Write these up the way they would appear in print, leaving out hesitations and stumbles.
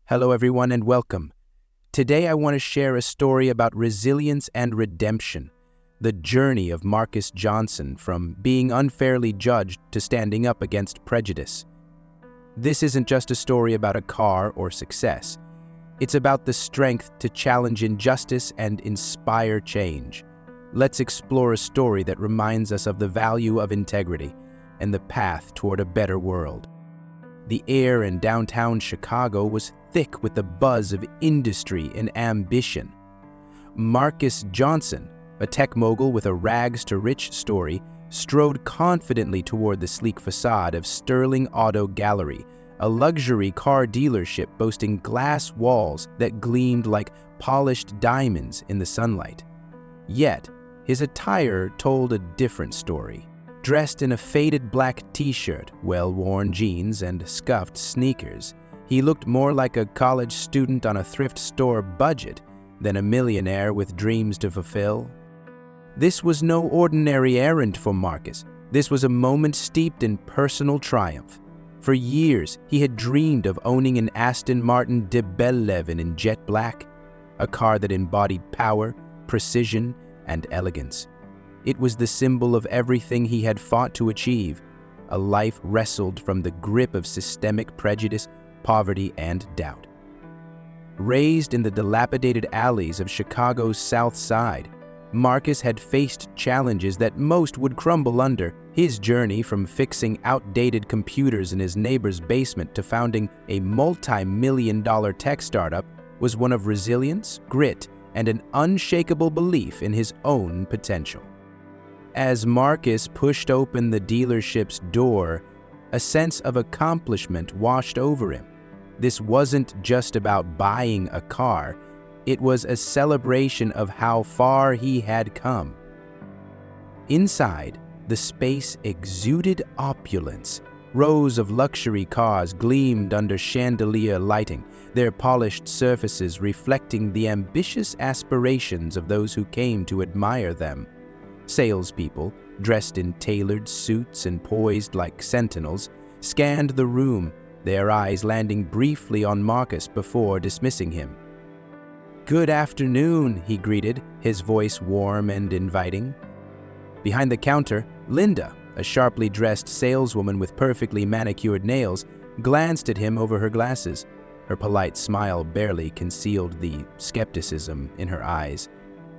Hello, everyone, and welcome. Today, I want to share a story about resilience and redemption, the journey of Marcus Johnson from being unfairly judged to standing up against prejudice. This isn't just a story about a car or success. It's about the strength to challenge injustice and inspire change. Let's explore a story that reminds us of the value of integrity and the path toward a better world. The air in downtown Chicago was thick with the buzz of industry and ambition. Marcus Johnson, a tech mogul with a rags-to-rich story, strode confidently toward the sleek facade of Sterling Auto Gallery, a luxury car dealership boasting glass walls that gleamed like polished diamonds in the sunlight. Yet, his attire told a different story. Dressed in a faded black t-shirt, well-worn jeans, and scuffed sneakers, he looked more like a college student on a thrift store budget than a millionaire with dreams to fulfill. This was no ordinary errand for Marcus. This was a moment steeped in personal triumph. For years, he had dreamed of owning an Aston Martin DB11 in jet black, a car that embodied power, precision, and elegance. It was the symbol of everything he had fought to achieve, a life wrestled from the grip of systemic prejudice, poverty, and doubt. Raised in the dilapidated alleys of Chicago's South Side, Marcus had faced challenges that most would crumble under. His journey from fixing outdated computers in his neighbor's basement to founding a multi-million-dollar tech startup was one of resilience, grit, and an unshakable belief in his own potential. As Marcus pushed open the dealership's door, a sense of accomplishment washed over him. This wasn't just about buying a car, it was a celebration of how far he had come. Inside, the space exuded opulence. Rows of luxury cars gleamed under chandelier lighting, their polished surfaces reflecting the ambitious aspirations of those who came to admire them. Salespeople, dressed in tailored suits and poised like sentinels, scanned the room, their eyes landing briefly on Marcus before dismissing him. "Good afternoon," he greeted, his voice warm and inviting. Behind the counter, Linda, a sharply dressed saleswoman with perfectly manicured nails, glanced at him over her glasses. Her polite smile barely concealed the skepticism in her eyes.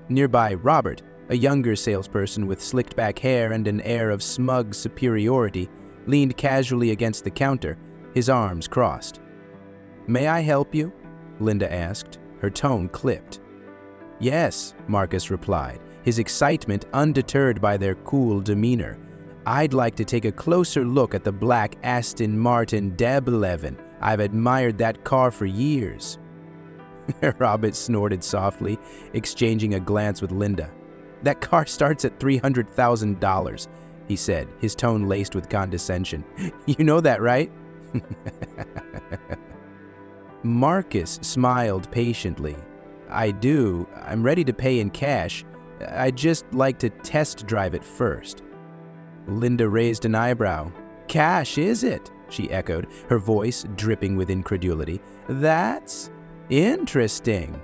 Nearby, Robert, a younger salesperson with slicked-back hair and an air of smug superiority, leaned casually against the counter, his arms crossed. "May I help you?" Linda asked, her tone clipped. "Yes," Marcus replied, his excitement undeterred by their cool demeanor. "I'd like to take a closer look at the black Aston Martin DB11. I've admired that car for years." Robert snorted softly, exchanging a glance with Linda. "That car starts at $300,000, he said, his tone laced with condescension. "You know that, right?" Marcus smiled patiently. "I do. I'm ready to pay in cash. I'd just like to test drive it first." Linda raised an eyebrow. "Cash, is it?" she echoed, her voice dripping with incredulity. "That's interesting."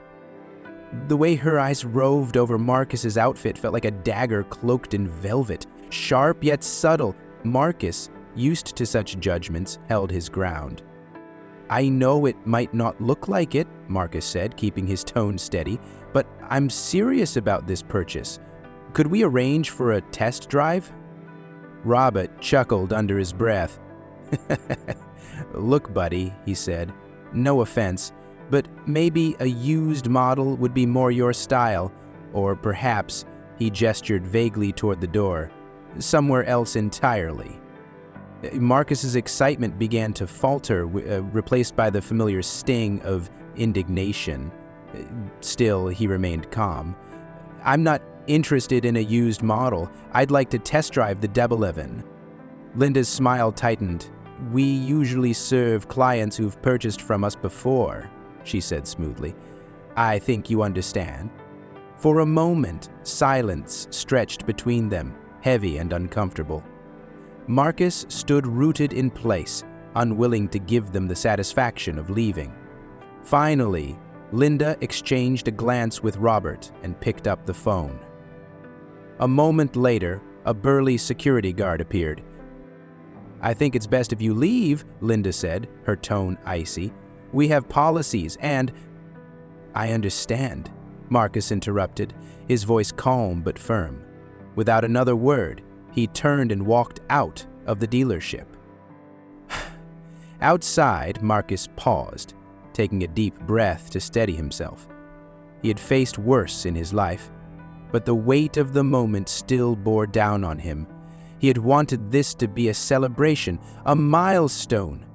The way her eyes roved over Marcus's outfit felt like a dagger cloaked in velvet, sharp yet subtle. Marcus, used to such judgments, held his ground. "I know it might not look like it," Marcus said, keeping his tone steady, "but I'm serious about this purchase. Could we arrange for a test drive?" Robert chuckled under his breath. "Look, buddy," he said, "no offense, but maybe a used model would be more your style, or perhaps," he gestured vaguely toward the door, "somewhere else entirely." Marcus's excitement began to falter, replaced by the familiar sting of indignation. Still, he remained calm. "I'm not interested in a used model. I'd like to test drive the DB11. Linda's smile tightened. "We usually serve clients who've purchased from us before," she said smoothly. "I think you understand." For a moment, silence stretched between them, heavy and uncomfortable. Marcus stood rooted in place, unwilling to give them the satisfaction of leaving. Finally, Linda exchanged a glance with Robert and picked up the phone. A moment later, a burly security guard appeared. "I think it's best if you leave," Linda said, her tone icy. "We have policies and—" "I understand," Marcus interrupted, his voice calm but firm. Without another word, he turned and walked out of the dealership. Outside, Marcus paused, taking a deep breath to steady himself. He had faced worse in his life, but the weight of the moment still bore down on him. He had wanted this to be a celebration, a milestone,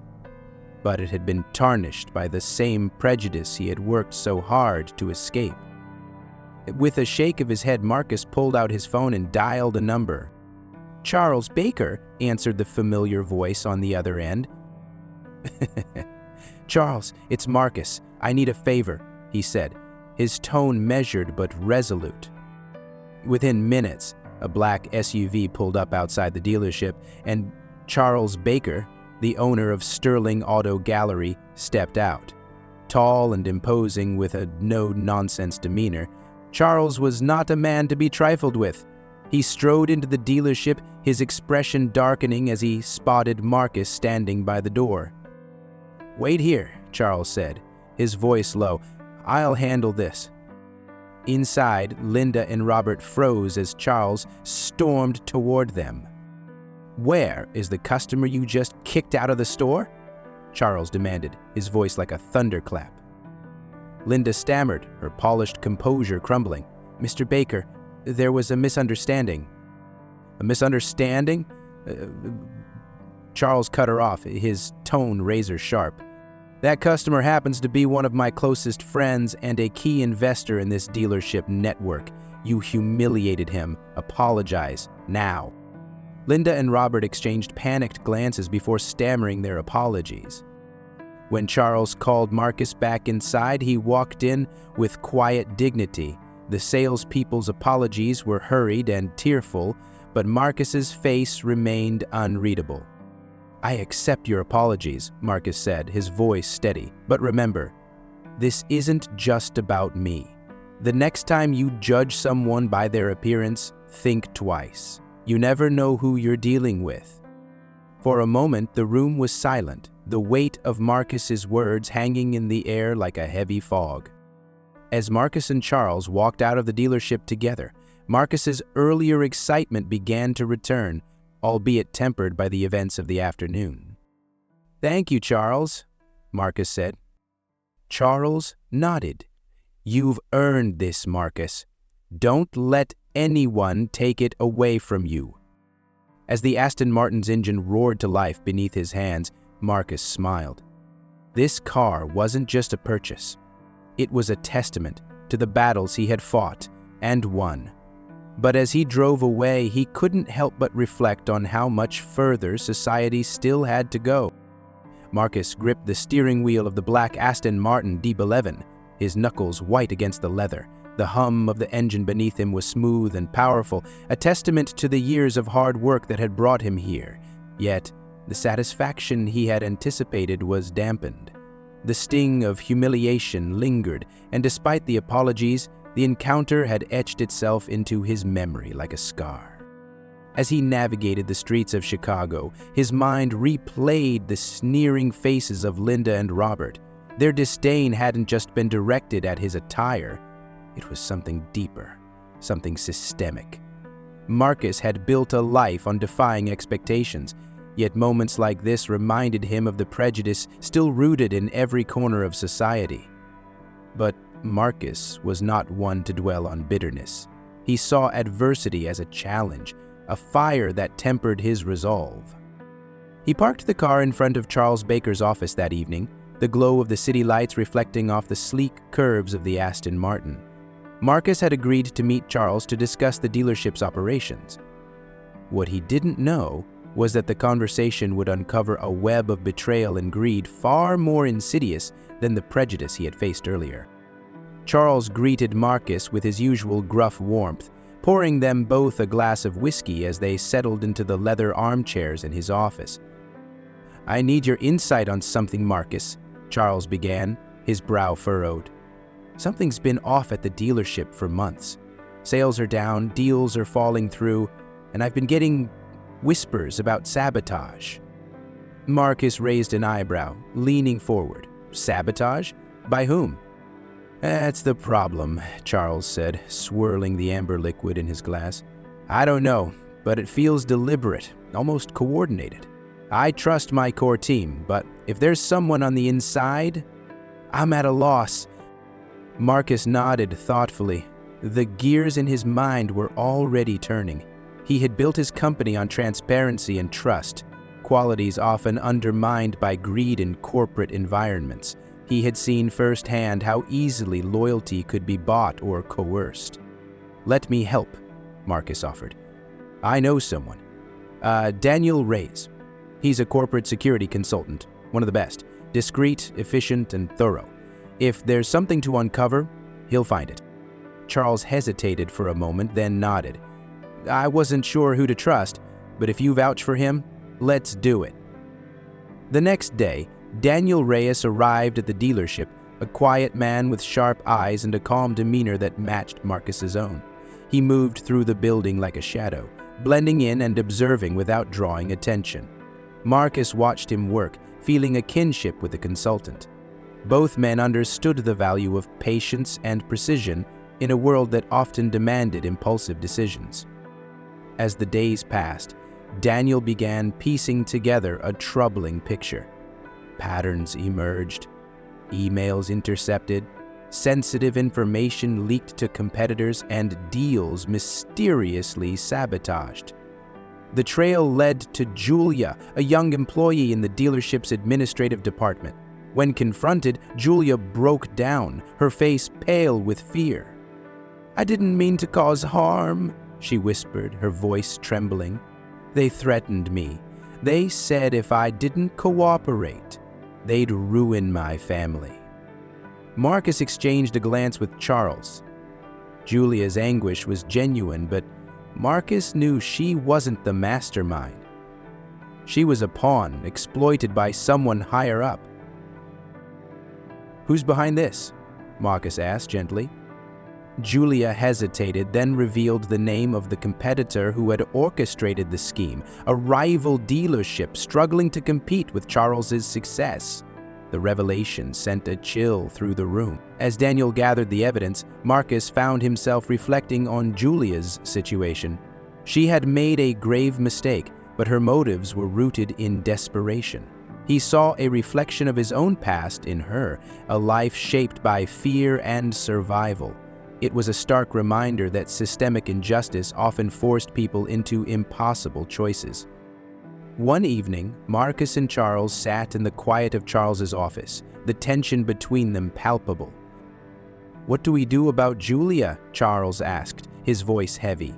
but it had been tarnished by the same prejudice he had worked so hard to escape. With a shake of his head, Marcus pulled out his phone and dialed a number. "Charles Baker," answered the familiar voice on the other end. "Charles, it's Marcus. I need a favor," he said, his tone measured but resolute. Within minutes, a black SUV pulled up outside the dealership, and Charles Baker, the owner of Sterling Auto Gallery, stepped out. Tall and imposing with a no-nonsense demeanor, Charles was not a man to be trifled with. He strode into the dealership, his expression darkening as he spotted Marcus standing by the door. "Wait here," Charles said, his voice low. "I'll handle this." Inside, Linda and Robert froze as Charles stormed toward them. "Where is the customer you just kicked out of the store?" Charles demanded, his voice like a thunderclap. Linda stammered, her polished composure crumbling. "Mr. Baker, there was a misunderstanding." "A misunderstanding?" Charles cut her off, his tone razor-sharp. "That customer happens to be one of my closest friends and a key investor in this dealership network. You humiliated him. Apologize, now." Linda and Robert exchanged panicked glances before stammering their apologies. When Charles called Marcus back inside, he walked in with quiet dignity. The salespeople's apologies were hurried and tearful, but Marcus's face remained unreadable. "I accept your apologies," Marcus said, his voice steady. "But remember, this isn't just about me. The next time you judge someone by their appearance, think twice. You never know who you're dealing with." For a moment, the room was silent, the weight of Marcus's words hanging in the air like a heavy fog. As Marcus and Charles walked out of the dealership together, Marcus's earlier excitement began to return, albeit tempered by the events of the afternoon. "Thank you, Charles," Marcus said. Charles nodded. "You've earned this, Marcus. Don't let anyone take it away from you." As the Aston Martin's engine roared to life beneath his hands, Marcus smiled. This car wasn't just a purchase. It was a testament to the battles he had fought and won. But as he drove away, he couldn't help but reflect on how much further society still had to go. Marcus gripped the steering wheel of the black Aston Martin DB11, his knuckles white against the leather. The hum of the engine beneath him was smooth and powerful, a testament to the years of hard work that had brought him here. Yet, the satisfaction he had anticipated was dampened. The sting of humiliation lingered, and despite the apologies, the encounter had etched itself into his memory like a scar. As he navigated the streets of Chicago, his mind replayed the sneering faces of Linda and Robert. Their disdain hadn't just been directed at his attire. It was something deeper, something systemic. Marcus had built a life on defying expectations, yet moments like this reminded him of the prejudice still rooted in every corner of society. But Marcus was not one to dwell on bitterness. He saw adversity as a challenge, a fire that tempered his resolve. He parked the car in front of Charles Baker's office that evening, the glow of the city lights reflecting off the sleek curves of the Aston Martin. Marcus had agreed to meet Charles to discuss the dealership's operations. What he didn't know was that the conversation would uncover a web of betrayal and greed far more insidious than the prejudice he had faced earlier. Charles greeted Marcus with his usual gruff warmth, pouring them both a glass of whiskey as they settled into the leather armchairs in his office. "I need your insight on something, Marcus," Charles began, his brow furrowed. Something's been off at the dealership for months. Sales are down, deals are falling through, and I've been getting whispers about sabotage. Marcus raised an eyebrow, leaning forward. Sabotage? By whom? That's the problem, Charles said, swirling the amber liquid in his glass. I don't know, but it feels deliberate, almost coordinated. I trust my core team, but if there's someone on the inside, I'm at a loss. Marcus nodded thoughtfully. The gears in his mind were already turning. He had built his company on transparency and trust, qualities often undermined by greed in corporate environments. He had seen firsthand how easily loyalty could be bought or coerced. Let me help, Marcus offered. I know someone. Daniel Reyes. He's a corporate security consultant, one of the best, discreet, efficient, and thorough. If there's something to uncover, he'll find it. Charles hesitated for a moment, then nodded. I wasn't sure who to trust, but if you vouch for him, let's do it. The next day, Daniel Reyes arrived at the dealership, a quiet man with sharp eyes and a calm demeanor that matched Marcus's own. He moved through the building like a shadow, blending in and observing without drawing attention. Marcus watched him work, feeling a kinship with the consultant. Both men understood the value of patience and precision in a world that often demanded impulsive decisions. As the days passed, Daniel began piecing together a troubling picture. Patterns emerged, emails intercepted, sensitive information leaked to competitors, and deals mysteriously sabotaged. The trail led to Julia, a young employee in the dealership's administrative department. When confronted, Julia broke down, her face pale with fear. I didn't mean to cause harm, she whispered, her voice trembling. They threatened me. They said if I didn't cooperate, they'd ruin my family. Marcus exchanged a glance with Charles. Julia's anguish was genuine, but Marcus knew she wasn't the mastermind. She was a pawn, exploited by someone higher up. Who's behind this? Marcus asked gently. Julia hesitated, then revealed the name of the competitor who had orchestrated the scheme, a rival dealership struggling to compete with Charles's success. The revelation sent a chill through the room. As Daniel gathered the evidence, Marcus found himself reflecting on Julia's situation. She had made a grave mistake, but her motives were rooted in desperation. He saw a reflection of his own past in her, a life shaped by fear and survival. It was a stark reminder that systemic injustice often forced people into impossible choices. One evening, Marcus and Charles sat in the quiet of Charles's office, the tension between them palpable. What do we do about Julia? Charles asked, his voice heavy.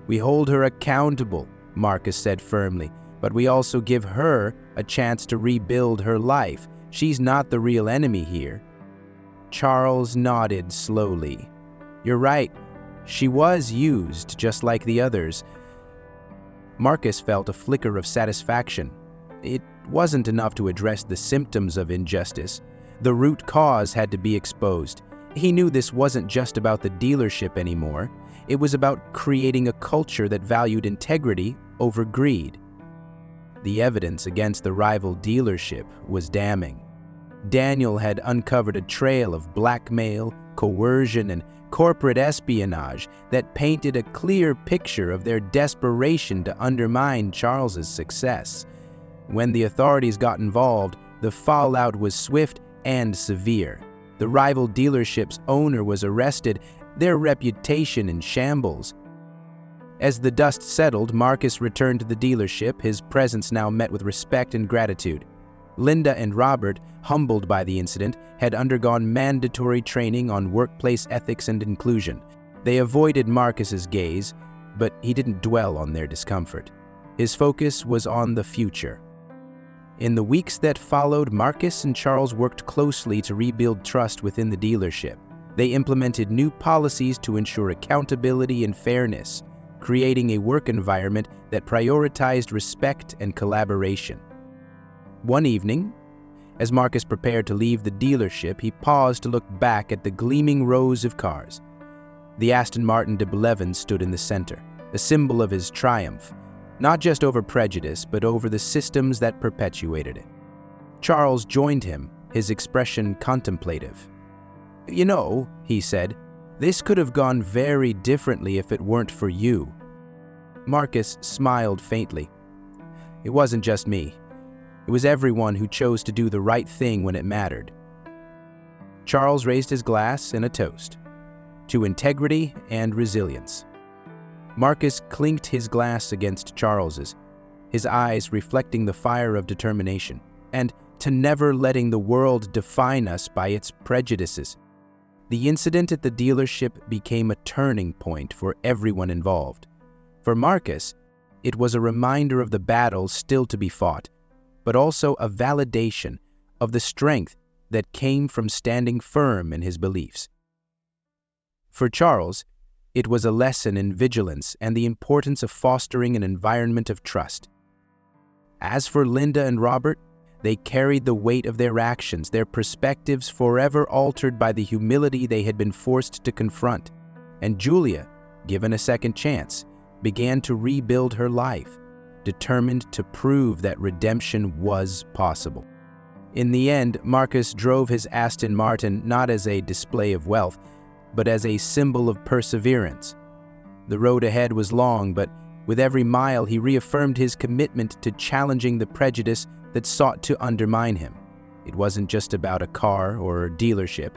We hold her accountable, Marcus said firmly, but we also give her a chance to rebuild her life. She's not the real enemy here. Charles nodded slowly. You're right. She was used just like the others. Marcus felt a flicker of satisfaction. It wasn't enough to address the symptoms of injustice. The root cause had to be exposed. He knew this wasn't just about the dealership anymore. It was about creating a culture that valued integrity over greed. The evidence against the rival dealership was damning. Daniel had uncovered a trail of blackmail, coercion, and corporate espionage that painted a clear picture of their desperation to undermine Charles's success. When the authorities got involved, the fallout was swift and severe. The rival dealership's owner was arrested, their reputation in shambles. As the dust settled, Marcus returned to the dealership, his presence now met with respect and gratitude. Linda and Robert, humbled by the incident, had undergone mandatory training on workplace ethics and inclusion. They avoided Marcus's gaze, but he didn't dwell on their discomfort. His focus was on the future. In the weeks that followed, Marcus and Charles worked closely to rebuild trust within the dealership. They implemented new policies to ensure accountability and fairness, creating a work environment that prioritized respect and collaboration. One evening, As Marcus prepared to leave the dealership, he paused to look back at the gleaming rows of cars. The Aston Martin DB11 stood in the center, a symbol of his triumph, not just over prejudice, but over the systems that perpetuated it. Charles joined him, his expression contemplative. "You know," he said, "this could have gone very differently if it weren't for you." Marcus smiled faintly. "It wasn't just me. It was everyone who chose to do the right thing when it mattered." Charles raised his glass in a toast to integrity and resilience. Marcus clinked his glass against Charles's, his eyes reflecting the fire of determination, and to never letting the world define us by its prejudices. The incident at the dealership became a turning point for everyone involved. For Marcus, it was a reminder of the battles still to be fought, but also a validation of the strength that came from standing firm in his beliefs. For Charles, it was a lesson in vigilance and the importance of fostering an environment of trust. As for Linda and Robert, they carried the weight of their actions, their perspectives forever altered by the humility they had been forced to confront. And Julia, given a second chance, began to rebuild her life, determined to prove that redemption was possible. In the end, Marcus drove his Aston Martin not as a display of wealth, but as a symbol of perseverance. The road ahead was long, but with every mile he reaffirmed his commitment to challenging the prejudice that sought to undermine him. It wasn't just about a car or a dealership.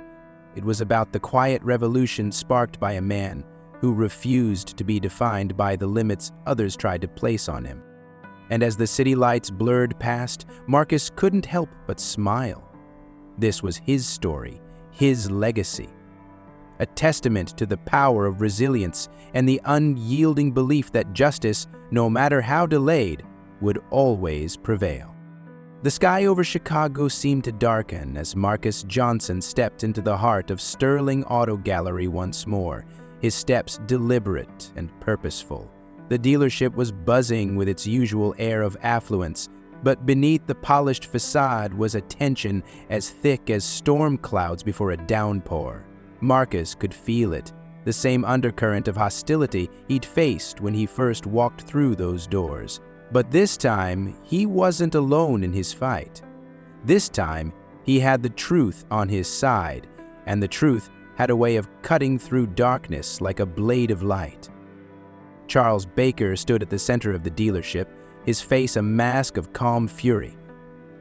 It was about the quiet revolution sparked by a man who refused to be defined by the limits others tried to place on him. And as the city lights blurred past, Marcus couldn't help but smile. This was his story, his legacy. A testament to the power of resilience and the unyielding belief that justice, no matter how delayed, would always prevail. The sky over Chicago seemed to darken as Marcus Johnson stepped into the heart of Sterling Auto Gallery once more, his steps deliberate and purposeful. The dealership was buzzing with its usual air of affluence, but beneath the polished facade was a tension as thick as storm clouds before a downpour. Marcus could feel it, the same undercurrent of hostility he'd faced when he first walked through those doors. But this time, he wasn't alone in his fight. This time, he had the truth on his side, and the truth had a way of cutting through darkness like a blade of light. Charles Baker stood at the center of the dealership, his face a mask of calm fury.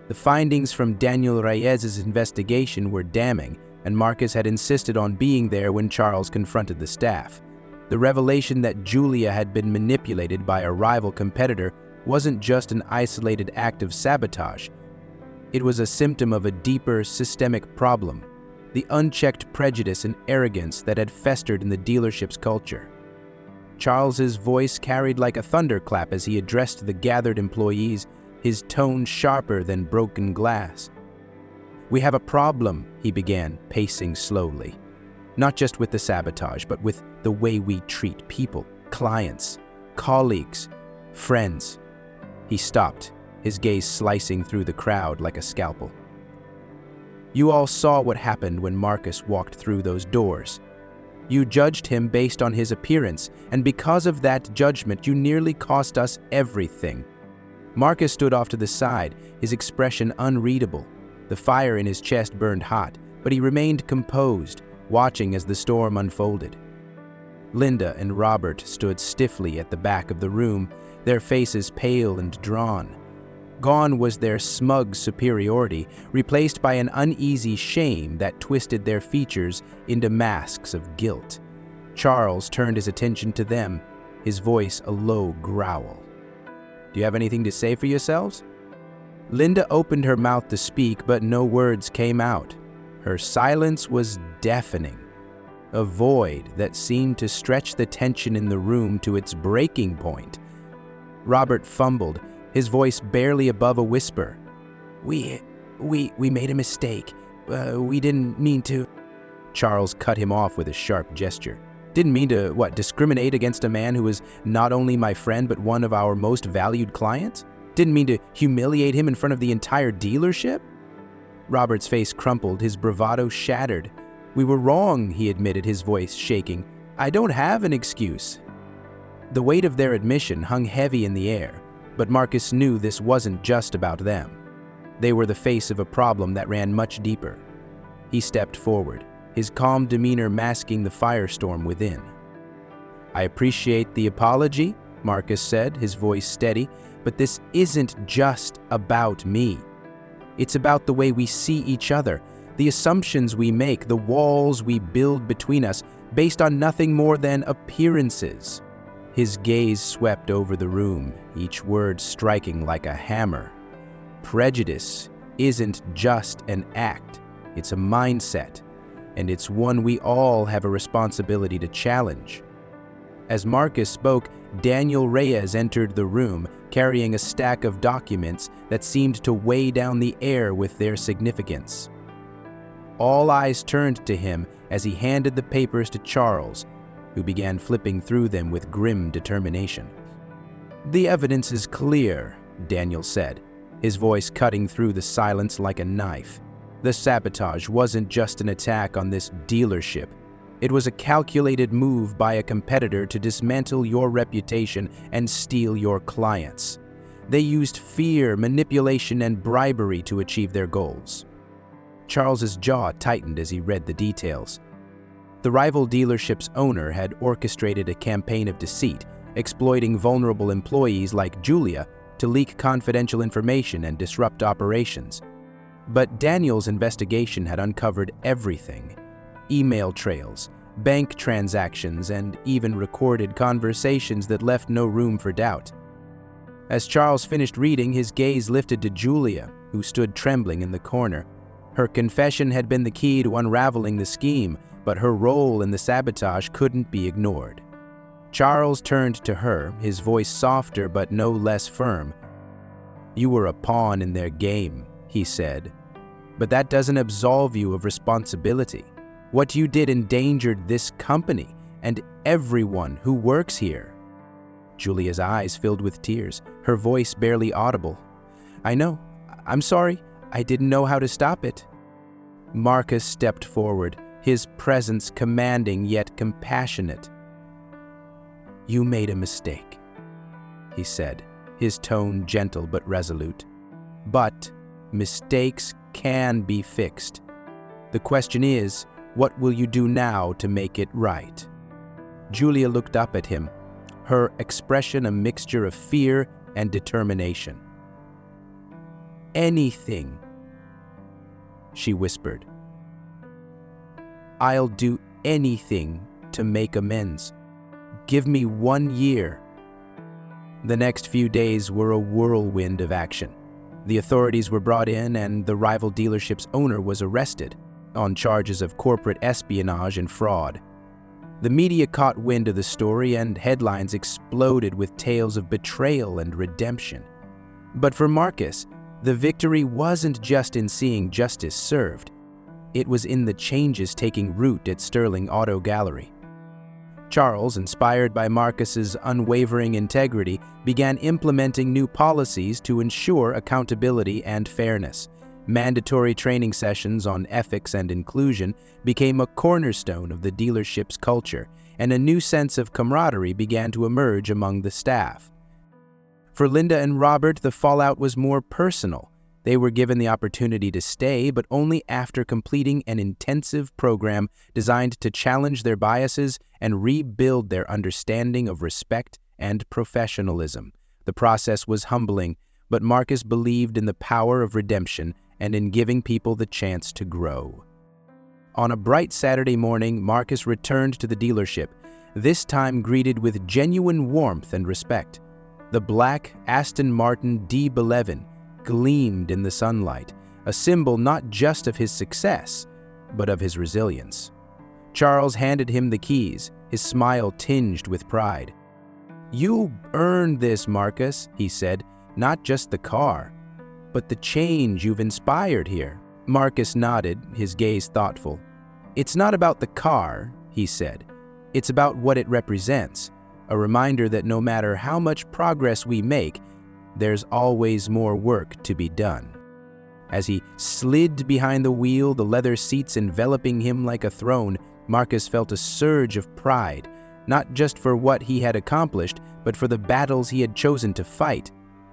The findings from Daniel Reyes's investigation were damning, and Marcus had insisted on being there when Charles confronted the staff. The revelation that Julia had been manipulated by a rival competitor wasn't just an isolated act of sabotage. It was a symptom of a deeper systemic problem, the unchecked prejudice and arrogance that had festered in the dealership's culture. Charles's voice carried like a thunderclap as he addressed the gathered employees, his tone sharper than broken glass. "We have a problem," he began, pacing slowly. "Not just with the sabotage, but with the way we treat people, clients, colleagues, friends." He stopped, his gaze slicing through the crowd like a scalpel. "You all saw what happened when Marcus walked through those doors. You judged him based on his appearance, and because of that judgment, you nearly cost us everything." Marcus stood off to the side, his expression unreadable. The fire in his chest burned hot, but he remained composed, watching as the storm unfolded. Linda and Robert stood stiffly at the back of the room, their faces pale and drawn. Gone was their smug superiority, replaced by an uneasy shame that twisted their features into masks of guilt. Charles turned his attention to them, his voice a low growl. "Do you have anything to say for yourselves?" Linda opened her mouth to speak, but no words came out. Her silence was deafening, a void that seemed to stretch the tension in the room to its breaking point. Robert fumbled, his voice barely above a whisper. We made a mistake. We didn't mean to." Charles cut him off with a sharp gesture. "Didn't mean to, discriminate against a man who was not only my friend but one of our most valued clients? Didn't mean to humiliate him in front of the entire dealership?" Robert's face crumpled, his bravado shattered. "We were wrong," he admitted, his voice shaking. "I don't have an excuse." The weight of their admission hung heavy in the air, but Marcus knew this wasn't just about them. They were the face of a problem that ran much deeper. He stepped forward, his calm demeanor masking the firestorm within. "I appreciate the apology," Marcus said, his voice steady, "but this isn't just about me. It's about the way we see each other, the assumptions we make, the walls we build between us, based on nothing more than appearances." His gaze swept over the room, each word striking like a hammer. Prejudice isn't just an act, it's a mindset, and it's one we all have a responsibility to challenge. As Marcus spoke, Daniel Reyes entered the room, carrying a stack of documents that seemed to weigh down the air with their significance. All eyes turned to him as he handed the papers to Charles, who began flipping through them with grim determination. "The evidence is clear," Daniel said, his voice cutting through the silence like a knife. "The sabotage wasn't just an attack on this dealership. It was a calculated move by a competitor to dismantle your reputation and steal your clients. They used fear, manipulation, and bribery to achieve their goals." Charles's jaw tightened as he read the details. The rival dealership's owner had orchestrated a campaign of deceit, exploiting vulnerable employees like Julia to leak confidential information and disrupt operations. But Daniel's investigation had uncovered everything: email trails, bank transactions, and even recorded conversations that left no room for doubt. As Charles finished reading, his gaze lifted to Julia, who stood trembling in the corner. Her confession had been the key to unraveling the scheme, but her role in the sabotage couldn't be ignored. Charles turned to her, his voice softer but no less firm. "You were a pawn in their game," he said, "but that doesn't absolve you of responsibility. What you did endangered this company and everyone who works here." Julia's eyes filled with tears, her voice barely audible. "I know. I'm sorry. I didn't know how to stop it." Marcus stepped forward, his presence commanding yet compassionate. "You made a mistake," he said, his tone gentle but resolute. "But mistakes can be fixed. The question is, what will you do now to make it right?" Julia looked up at him, her expression a mixture of fear and determination. "Anything," she whispered. "I'll do anything to make amends. Give me 1 year." The next few days were a whirlwind of action. The authorities were brought in and the rival dealership's owner was arrested on charges of corporate espionage and fraud. The media caught wind of the story and headlines exploded with tales of betrayal and redemption. But for Marcus, the victory wasn't just in seeing justice served. It was in the changes taking root at Sterling Auto Gallery. Charles, inspired by Marcus's unwavering integrity, began implementing new policies to ensure accountability and fairness. Mandatory training sessions on ethics and inclusion became a cornerstone of the dealership's culture, and a new sense of camaraderie began to emerge among the staff. For Linda and Robert, the fallout was more personal. They were given the opportunity to stay, but only after completing an intensive program designed to challenge their biases and rebuild their understanding of respect and professionalism. The process was humbling, but Marcus believed in the power of redemption and in giving people the chance to grow. On a bright Saturday morning, Marcus returned to the dealership, this time greeted with genuine warmth and respect. The black Aston Martin DB11 gleamed in the sunlight, a symbol not just of his success, but of his resilience. Charles handed him the keys, his smile tinged with pride. "You earned this, Marcus," he said, "not just the car, but the change you've inspired here." Marcus nodded, his gaze thoughtful. "It's not about the car," he said. "It's about what it represents, a reminder that no matter how much progress we make, there's always more work to be done." As he slid behind the wheel, the leather seats enveloping him like a throne, Marcus felt a surge of pride, not just for what he had accomplished, but for the battles he had chosen to fight.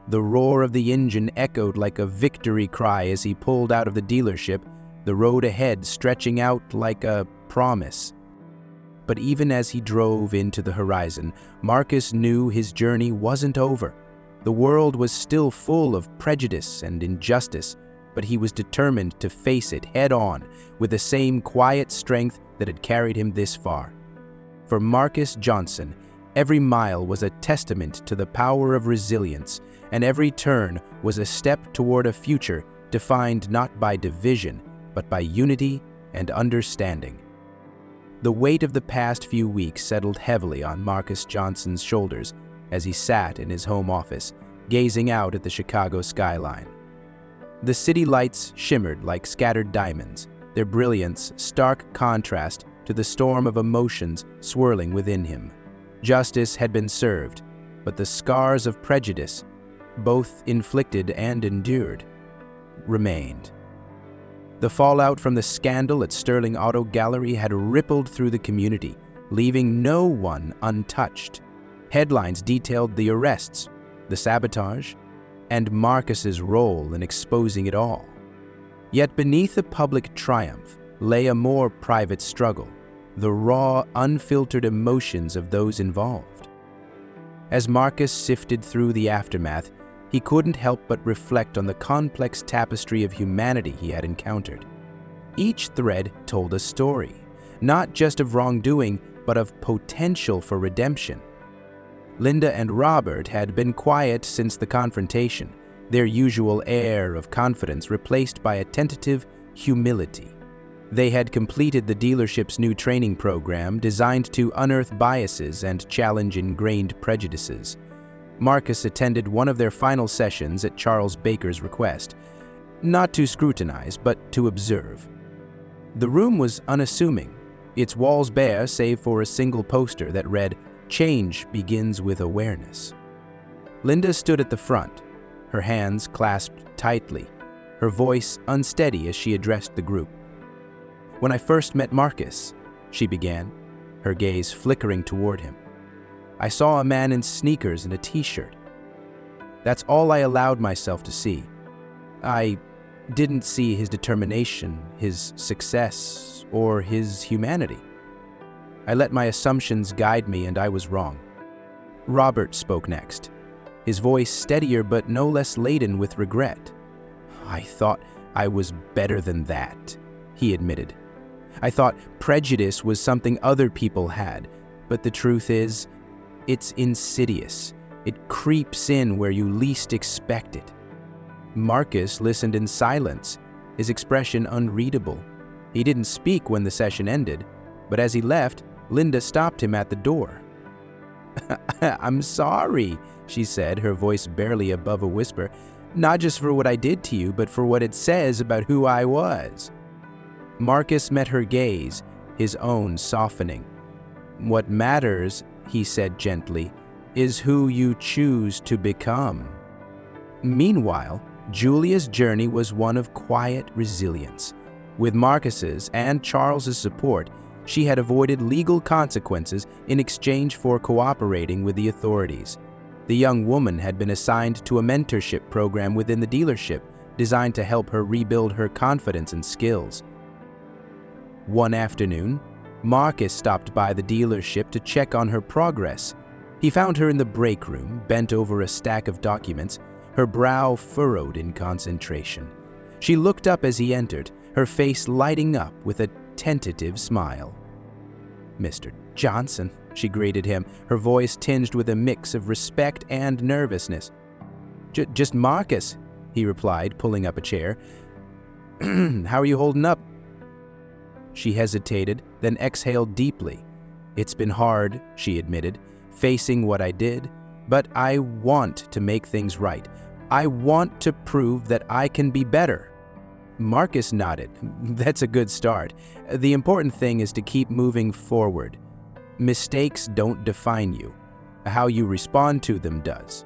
The roar of the engine echoed like a victory cry as he pulled out of the dealership, the road ahead stretching out like a promise. But even as he drove into the horizon, Marcus knew his journey wasn't over. The world was still full of prejudice and injustice, but he was determined to face it head-on with the same quiet strength that had carried him this far. For Marcus Johnson, every mile was a testament to the power of resilience, and every turn was a step toward a future defined not by division, but by unity and understanding. The weight of the past few weeks settled heavily on Marcus Johnson's shoulders as he sat in his home office, gazing out at the Chicago skyline. The city lights shimmered like scattered diamonds, their brilliance stark contrast to the storm of emotions swirling within him. Justice had been served, but the scars of prejudice, both inflicted and endured, remained. The fallout from the scandal at Sterling Auto Gallery had rippled through the community, leaving no one untouched. Headlines detailed the arrests, the sabotage, and Marcus's role in exposing it all. Yet beneath the public triumph lay a more private struggle, the raw, unfiltered emotions of those involved. As Marcus sifted through the aftermath, he couldn't help but reflect on the complex tapestry of humanity he had encountered. Each thread told a story, not just of wrongdoing, but of potential for redemption. Linda and Robert had been quiet since the confrontation, their usual air of confidence replaced by a tentative humility. They had completed the dealership's new training program designed to unearth biases and challenge ingrained prejudices. Marcus attended one of their final sessions at Charles Baker's request, not to scrutinize, but to observe. The room was unassuming, its walls bare save for a single poster that read, "Change begins with awareness." Linda stood at the front, her hands clasped tightly, her voice unsteady as she addressed the group. "When I first met Marcus," she began, her gaze flickering toward him, "I saw a man in sneakers and a t-shirt. That's all I allowed myself to see. I didn't see his determination, his success, or his humanity. I let my assumptions guide me, and I was wrong." Robert spoke next, his voice steadier but no less laden with regret. "I thought I was better than that," he admitted. "I thought prejudice was something other people had, but the truth is, it's insidious. It creeps in where you least expect it." Marcus listened in silence, his expression unreadable. He didn't speak when the session ended, but as he left, Linda stopped him at the door. "I'm sorry," she said, her voice barely above a whisper, "not just for what I did to you, but for what it says about who I was." Marcus met her gaze, his own softening. "What matters," he said gently, "is who you choose to become." Meanwhile, Julia's journey was one of quiet resilience. With Marcus's and Charles's support, she had avoided legal consequences in exchange for cooperating with the authorities. The young woman had been assigned to a mentorship program within the dealership designed to help her rebuild her confidence and skills. One afternoon, Marcus stopped by the dealership to check on her progress. He found her in the break room, bent over a stack of documents, her brow furrowed in concentration. She looked up as he entered, her face lighting up with a tentative smile. "Mr. Johnson," she greeted him, her voice tinged with a mix of respect and nervousness. Just Marcus," he replied, pulling up a chair. "How are you holding up?" She hesitated, then exhaled deeply. "It's been hard," she admitted, "facing what I did, but I want to make things right. I want to prove that I can be better." Marcus nodded. "That's a good start. The important thing is to keep moving forward. Mistakes don't define you. How you respond to them does."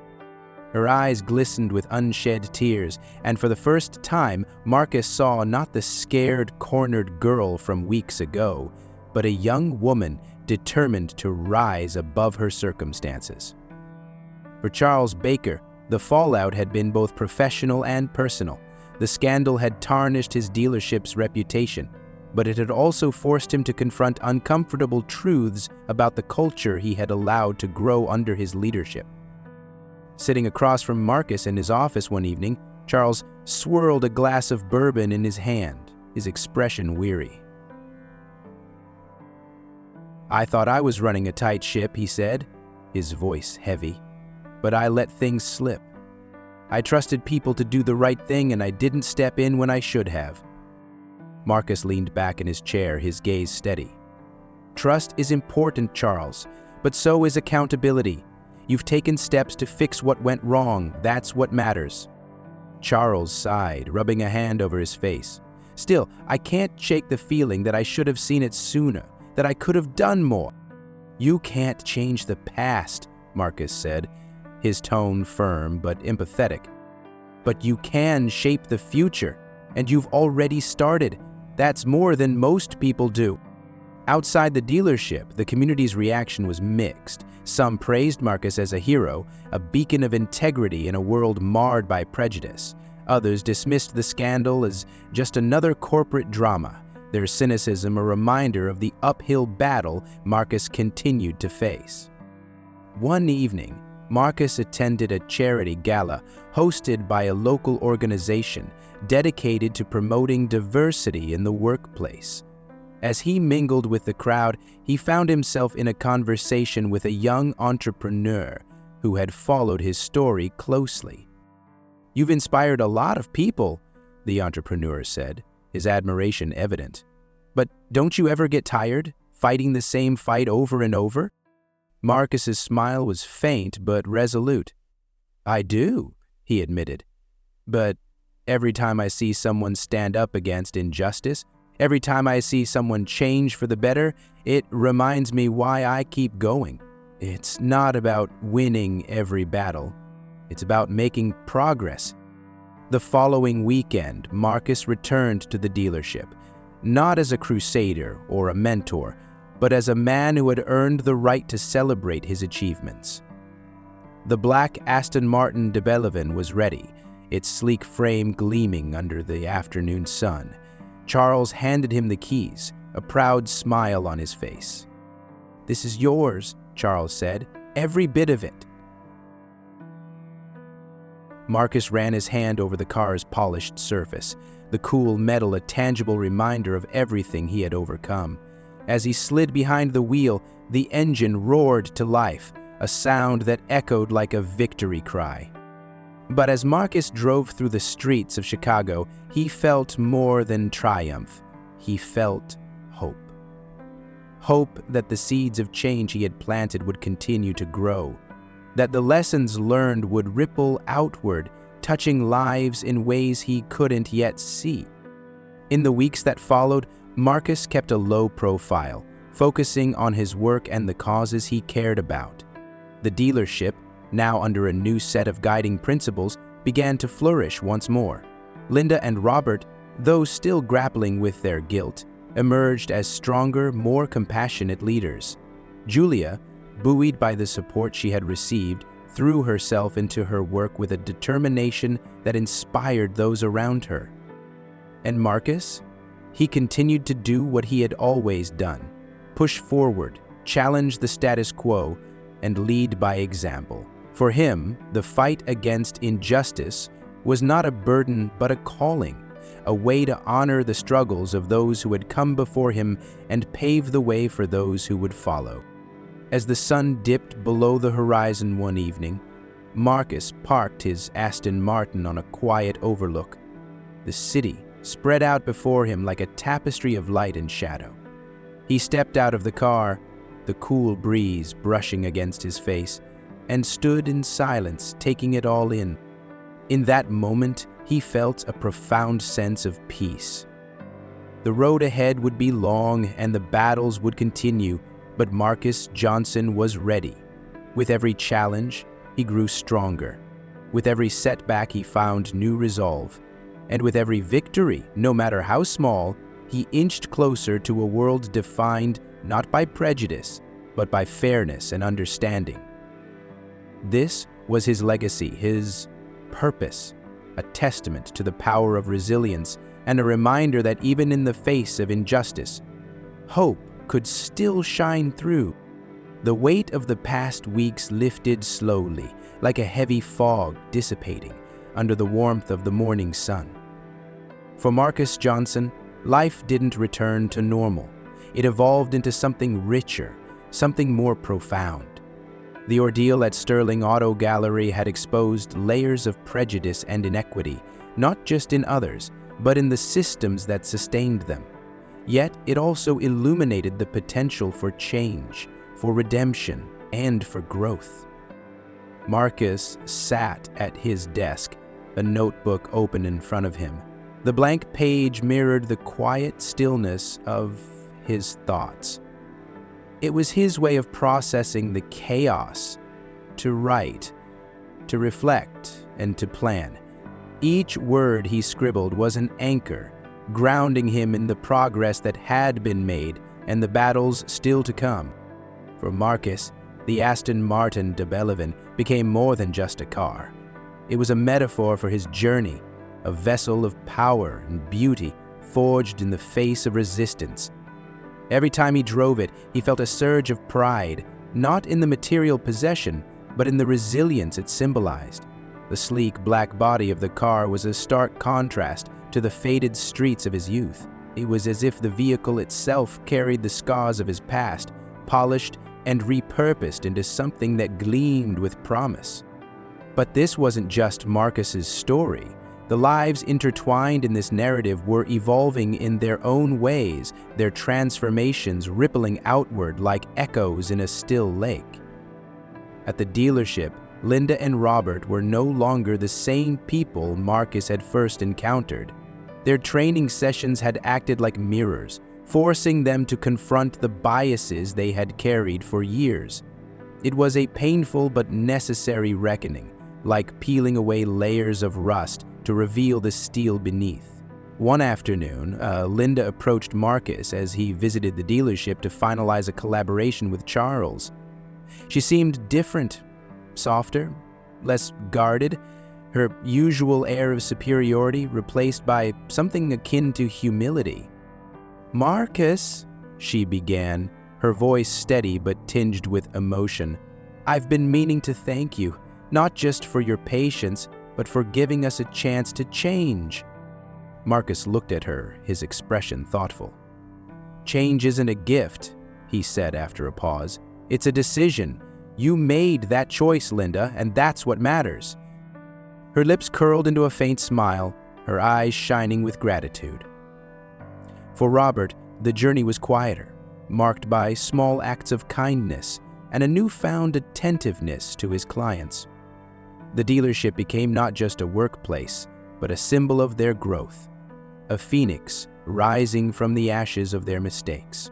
Her eyes glistened with unshed tears, and for the first time, Marcus saw not the scared, cornered girl from weeks ago, but a young woman determined to rise above her circumstances. For Charles Baker, the fallout had been both professional and personal. The scandal had tarnished his dealership's reputation, but it had also forced him to confront uncomfortable truths about the culture he had allowed to grow under his leadership. Sitting across from Marcus in his office one evening, Charles swirled a glass of bourbon in his hand, his expression weary. "I thought I was running a tight ship," he said, his voice heavy, "but I let things slip. I trusted people to do the right thing, and I didn't step in when I should have." Marcus leaned back in his chair, his gaze steady. "Trust is important, Charles, but so is accountability. You've taken steps to fix what went wrong. That's what matters." Charles sighed, rubbing a hand over his face. "Still, I can't shake the feeling that I should have seen it sooner, that I could have done more." "You can't change the past," Marcus said, his tone firm but empathetic. "But you can shape the future, and you've already started. That's more than most people do." Outside the dealership, the community's reaction was mixed. Some praised Marcus as a hero, a beacon of integrity in a world marred by prejudice. Others dismissed the scandal as just another corporate drama, their cynicism a reminder of the uphill battle Marcus continued to face. One evening, Marcus attended a charity gala hosted by a local organization dedicated to promoting diversity in the workplace. As he mingled with the crowd, he found himself in a conversation with a young entrepreneur who had followed his story closely. "You've inspired a lot of people," the entrepreneur said, his admiration evident. "But don't you ever get tired, fighting the same fight over and over?" Marcus's smile was faint but resolute. "I do," he admitted. "But every time I see someone stand up against injustice, every time I see someone change for the better, it reminds me why I keep going. It's not about winning every battle. It's about making progress." The following weekend, Marcus returned to the dealership, not as a crusader or a mentor, but as a man who had earned the right to celebrate his achievements. The black Aston Martin DB11 was ready, its sleek frame gleaming under the afternoon sun. Charles handed him the keys, a proud smile on his face. "This is yours," Charles said, "every bit of it." Marcus ran his hand over the car's polished surface, the cool metal a tangible reminder of everything he had overcome. As he slid behind the wheel, the engine roared to life, a sound that echoed like a victory cry. But as Marcus drove through the streets of Chicago, he felt more than triumph. He felt hope. Hope that the seeds of change he had planted would continue to grow, that the lessons learned would ripple outward, touching lives in ways he couldn't yet see. In the weeks that followed, Marcus kept a low profile, focusing on his work and the causes he cared about. The dealership, now under a new set of guiding principles, began to flourish once more. Linda and Robert, though still grappling with their guilt, emerged as stronger, more compassionate leaders. Julia, buoyed by the support she had received, threw herself into her work with a determination that inspired those around her. And Marcus? He continued to do what he had always done: push forward, challenge the status quo, and lead by example. For him, the fight against injustice was not a burden but a calling, a way to honor the struggles of those who had come before him and pave the way for those who would follow. As the sun dipped below the horizon one evening, Marcus parked his Aston Martin on a quiet overlook. The city spread out before him like a tapestry of light and shadow. He stepped out of the car, the cool breeze brushing against his face, and stood in silence, taking it all in. In that moment, he felt a profound sense of peace. The road ahead would be long and the battles would continue, but Marcus Johnson was ready. With every challenge, he grew stronger. With every setback, he found new resolve. And with every victory, no matter how small, he inched closer to a world defined not by prejudice, but by fairness and understanding. This was his legacy, his purpose, a testament to the power of resilience and a reminder that even in the face of injustice, hope could still shine through. The weight of the past weeks lifted slowly, like a heavy fog dissipating under the warmth of the morning sun. For Marcus Johnson, life didn't return to normal. It evolved into something richer, something more profound. The ordeal at Sterling Auto Gallery had exposed layers of prejudice and inequity, not just in others, but in the systems that sustained them. Yet it also illuminated the potential for change, for redemption, and for growth. Marcus sat at his desk, a notebook open in front of him. The blank page mirrored the quiet stillness of his thoughts. It was his way of processing the chaos, to write, to reflect, and to plan. Each word he scribbled was an anchor, grounding him in the progress that had been made and the battles still to come. For Marcus, the Aston Martin DB11 became more than just a car. It was a metaphor for his journey, a vessel of power and beauty forged in the face of resistance. Every time he drove it, he felt a surge of pride, not in the material possession, but in the resilience it symbolized. The sleek black body of the car was a stark contrast to the faded streets of his youth. It was as if the vehicle itself carried the scars of his past, polished and repurposed into something that gleamed with promise. But this wasn't just Marcus's story. The lives intertwined in this narrative were evolving in their own ways, their transformations rippling outward like echoes in a still lake. At the dealership, Linda and Robert were no longer the same people Marcus had first encountered. Their training sessions had acted like mirrors, forcing them to confront the biases they had carried for years. It was a painful but necessary reckoning, like peeling away layers of rust to reveal the steel beneath. One afternoon, Linda approached Marcus as he visited the dealership to finalize a collaboration with Charles. She seemed different, softer, less guarded, her usual air of superiority replaced by something akin to humility. "Marcus," she began, her voice steady but tinged with emotion, "I've been meaning to thank you, not just for your patience, but for giving us a chance to change." Marcus looked at her, his expression thoughtful. "Change isn't a gift," he said after a pause. "It's a decision. You made that choice, Linda, and that's what matters." Her lips curled into a faint smile, her eyes shining with gratitude. For Robert, the journey was quieter, marked by small acts of kindness and a newfound attentiveness to his clients. The dealership became not just a workplace, but a symbol of their growth, a phoenix rising from the ashes of their mistakes.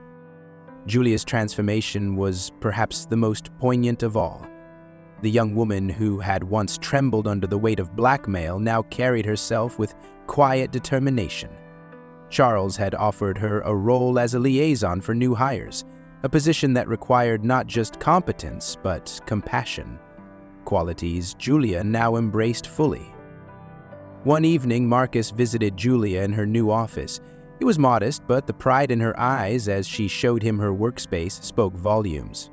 Julia's transformation was perhaps the most poignant of all. The young woman who had once trembled under the weight of blackmail now carried herself with quiet determination. Charles had offered her a role as a liaison for new hires, a position that required not just competence, but compassion, qualities Julia now embraced fully. One evening, Marcus visited Julia in her new office. It was modest, but the pride in her eyes as she showed him her workspace spoke volumes.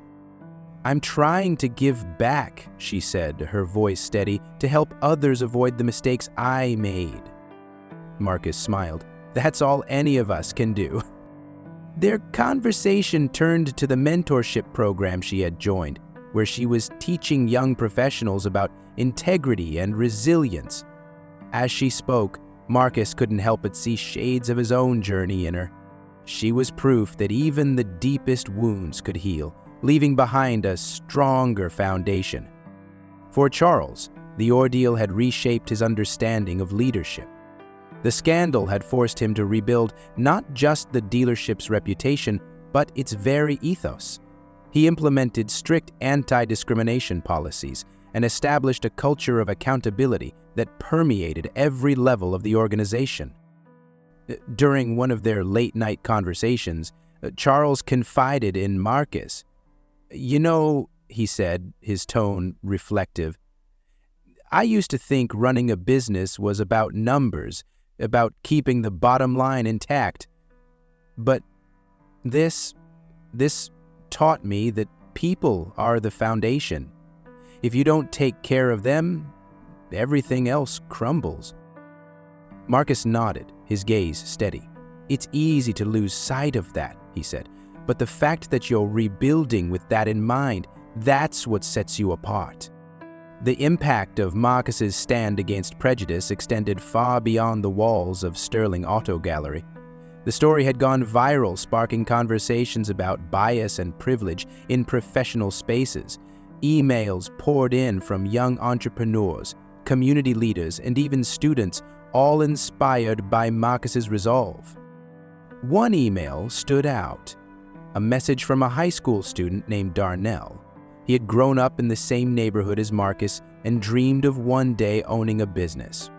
"I'm trying to give back," she said, her voice steady, "to help others avoid the mistakes I made." Marcus smiled. "That's all any of us can do." Their conversation turned to the mentorship program she had joined, where she was teaching young professionals about integrity and resilience. As she spoke, Marcus couldn't help but see shades of his own journey in her. She was proof that even the deepest wounds could heal, leaving behind a stronger foundation. For Charles, the ordeal had reshaped his understanding of leadership. The scandal had forced him to rebuild not just the dealership's reputation, but its very ethos. He implemented strict anti-discrimination policies, and established a culture of accountability that permeated every level of the organization. During one of their late-night conversations, Charles confided in Marcus. "You know," he said, his tone reflective, "I used to think running a business was about numbers, about keeping the bottom line intact. But this taught me that people are the foundation. If you don't take care of them, everything else crumbles." Marcus nodded, his gaze steady. "It's easy to lose sight of that," he said, "but the fact that you're rebuilding with that in mind, that's what sets you apart." The impact of Marcus's stand against prejudice extended far beyond the walls of Sterling Auto Gallery. The story had gone viral, sparking conversations about bias and privilege in professional spaces. Emails poured in from young entrepreneurs, community leaders, and even students, all inspired by Marcus's resolve. One email stood out, a message from a high school student named Darnell. He had grown up in the same neighborhood as Marcus and dreamed of one day owning a business.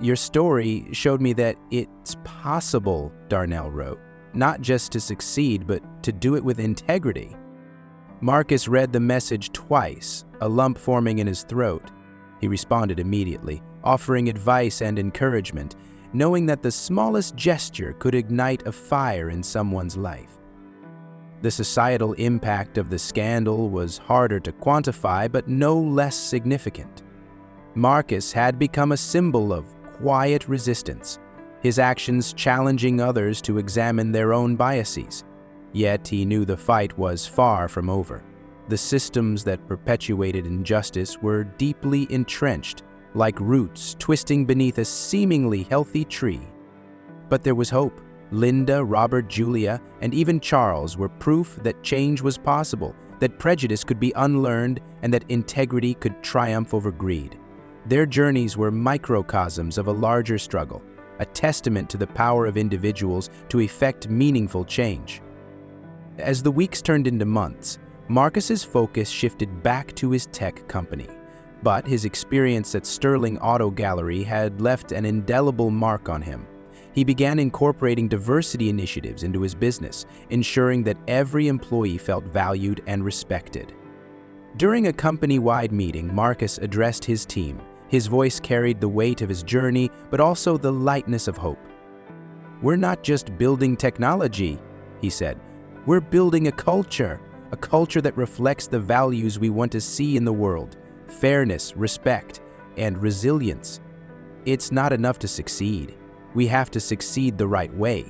"Your story showed me that it's possible," Darnell wrote, "not just to succeed, but to do it with integrity." Marcus read the message twice, a lump forming in his throat. He responded immediately, offering advice and encouragement, knowing that the smallest gesture could ignite a fire in someone's life. The societal impact of the scandal was harder to quantify, but no less significant. Marcus had become a symbol of quiet resistance, his actions challenging others to examine their own biases. Yet he knew the fight was far from over. The systems that perpetuated injustice were deeply entrenched, like roots twisting beneath a seemingly healthy tree. But there was hope. Linda, Robert, Julia, and even Charles were proof that change was possible, that prejudice could be unlearned, and that integrity could triumph over greed. Their journeys were microcosms of a larger struggle, a testament to the power of individuals to effect meaningful change. As the weeks turned into months, Marcus's focus shifted back to his tech company. But his experience at Sterling Auto Gallery had left an indelible mark on him. He began incorporating diversity initiatives into his business, ensuring that every employee felt valued and respected. During a company-wide meeting, Marcus addressed his team. His voice carried the weight of his journey, but also the lightness of hope. "We're not just building technology," he said. "We're building a culture that reflects the values we want to see in the world: fairness, respect, and resilience. It's not enough to succeed. We have to succeed the right way."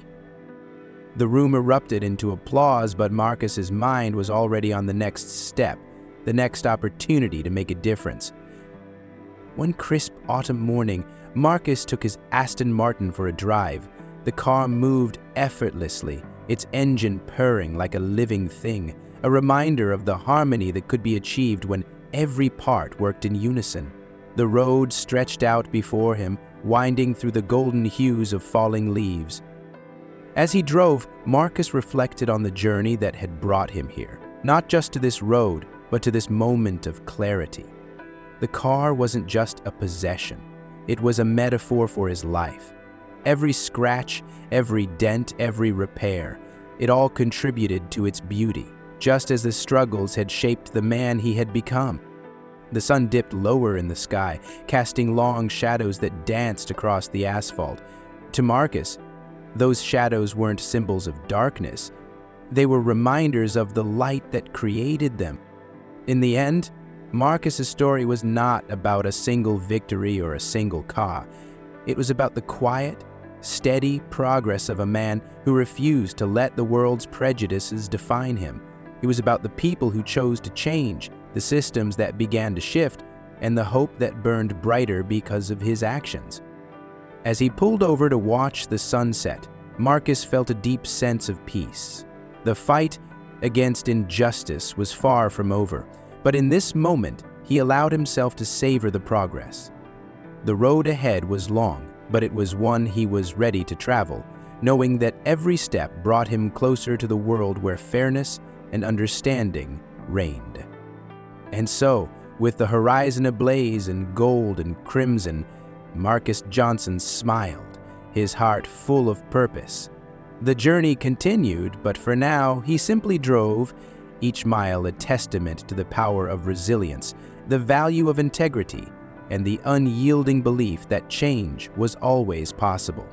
The room erupted into applause, but Marcus's mind was already on the next step, the next opportunity to make a difference. One crisp autumn morning, Marcus took his Aston Martin for a drive. The car moved effortlessly, its engine purring like a living thing, a reminder of the harmony that could be achieved when every part worked in unison. The road stretched out before him, winding through the golden hues of falling leaves. As he drove, Marcus reflected on the journey that had brought him here, not just to this road, but to this moment of clarity. The car wasn't just a possession. It was a metaphor for his life. Every scratch, every dent, every repair, it all contributed to its beauty, just as the struggles had shaped the man he had become. The sun dipped lower in the sky, casting long shadows that danced across the asphalt. To Marcus, those shadows weren't symbols of darkness. They were reminders of the light that created them. In the end, Marcus's story was not about a single victory or a single car. It was about the quiet, steady progress of a man who refused to let the world's prejudices define him. It was about the people who chose to change, the systems that began to shift, and the hope that burned brighter because of his actions. As he pulled over to watch the sunset, Marcus felt a deep sense of peace. The fight against injustice was far from over, but in this moment, he allowed himself to savor the progress. The road ahead was long, but it was one he was ready to travel, knowing that every step brought him closer to the world where fairness and understanding reigned. And so, With the horizon ablaze in gold and crimson, Marcus Johnson smiled, his heart full of purpose. The journey continued, but for now, he simply drove, each mile a testament to the power of resilience, the value of integrity, and the unyielding belief that change was always possible.